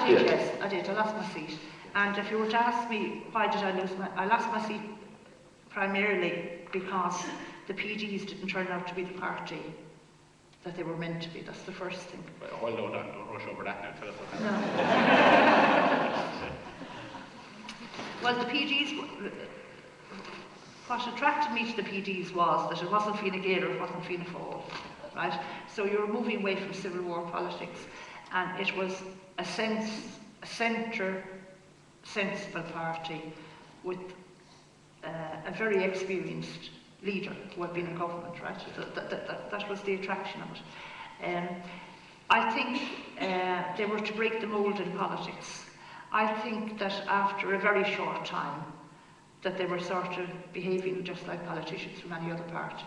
did, yes, I did. I lost my seat. And if you were to ask me why did I lost my seat primarily because the PDs didn't turn out to be the party that they were meant to be. That's the first thing. Well, hold on, don't rush over that now, Philip. No. Well, the PDs, what attracted me to the PDs was that it wasn't Fine Gael or it wasn't Fianna Fáil, right? So you were moving away from Civil War politics, and it was a centre, sensible party with a very experienced leader who had been in government, right? That was the attraction of it. I think they were to break the mould in politics. I think that after a very short time, that they were sort of behaving just like politicians from any other party,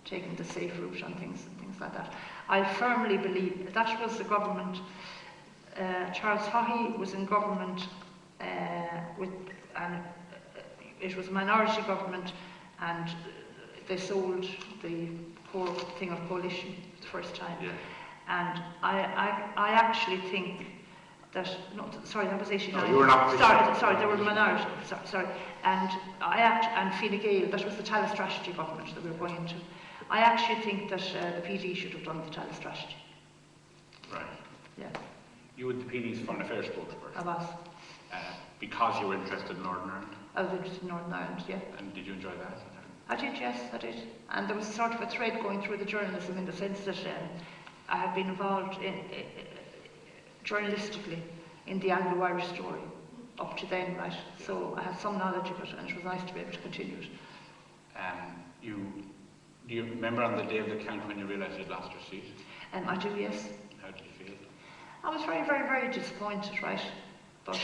taking the safe route on things and things like that. I firmly believe that was the government. Charles Haughey was in government it was a minority government, and they sold the whole thing of coalition the first time. Yeah. And I actually think that, no, sorry, that was 89. No, you were not. Sorry, they were a minority. Sorry. And and Fine Gael, that was the Tallaght strategy government that we were going into. I actually think that the PD should have done the Tallaght strategy. Right. Yeah. You were the PD's Foreign Affairs spokesperson. I was. Because you were interested in Northern Ireland? I was interested in Northern Ireland, yeah. And did you enjoy that? I did, yes, I did. And there was sort of a thread going through the journalism in the sense that I had been involved in journalistically in the Anglo-Irish story up to then, right? So I had some knowledge of it, and it was nice to be able to continue it. Do you remember on the day of the count when you realised you'd lost your seat? I do, yes. How did you feel? I was very, very, very disappointed, right? But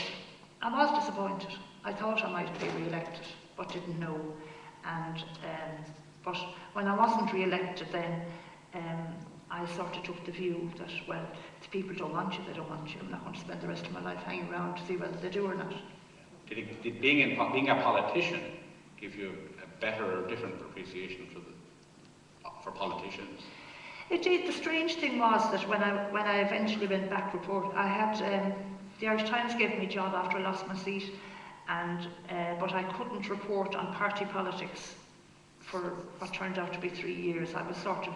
I was disappointed. I thought I might be re-elected, but didn't know. And but when I wasn't re-elected then, I sort of took the view that, well, if people don't want you, they don't want you. I'm not going to spend the rest of my life hanging around to see whether they do or not. Did being a politician give you a better or different appreciation for politicians? It did. The strange thing was that when I eventually went back report, I had the Irish Times gave me a job after I lost my seat, and but I couldn't report on party politics for what turned out to be 3 years. I was sort of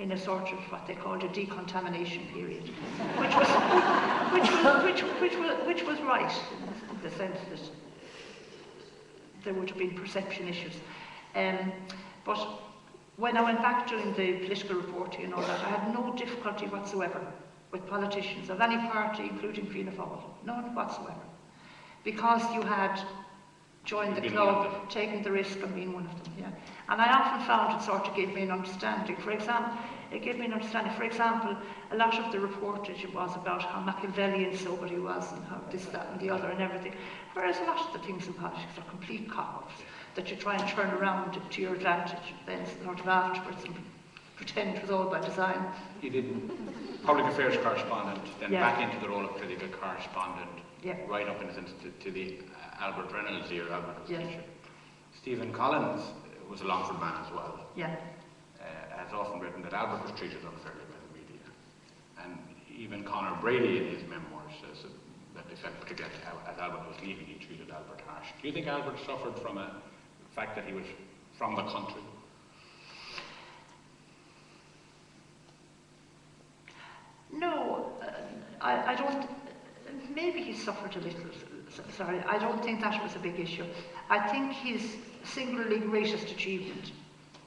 in a sort of what they called a decontamination period, which was right in the sense that there would have been perception issues. But when I went back doing the political reporting and all that, I had no difficulty whatsoever with politicians of any party, including Fianna Fáil, none whatsoever, because you had joined the club, taken the risk and being one of them. Yeah. And I often found it sort of gave me an understanding. For example, a lot of the reportage was about how Machiavellian somebody was and how this, that and the other and everything, whereas a lot of the things in politics are complete cock-ups that you try and turn around to your advantage then sort of afterwards and pretend it was all by design. You did public affairs correspondent, then back into the role of political correspondent, right up in a sense to the Albert Reynolds era. Albert was teacher. Stephen Collins was a Longford man as well. Yeah. Has often written that Albert was treated unfairly by the media. And even Conor Brady in his memoirs says that they felt particularly as Albert was leaving, he treated Albert harsh. Do you think Albert suffered from the fact that he was from the country? No, I don't. Maybe he suffered a little. Sorry, I don't think that was a big issue. I think his singularly greatest achievement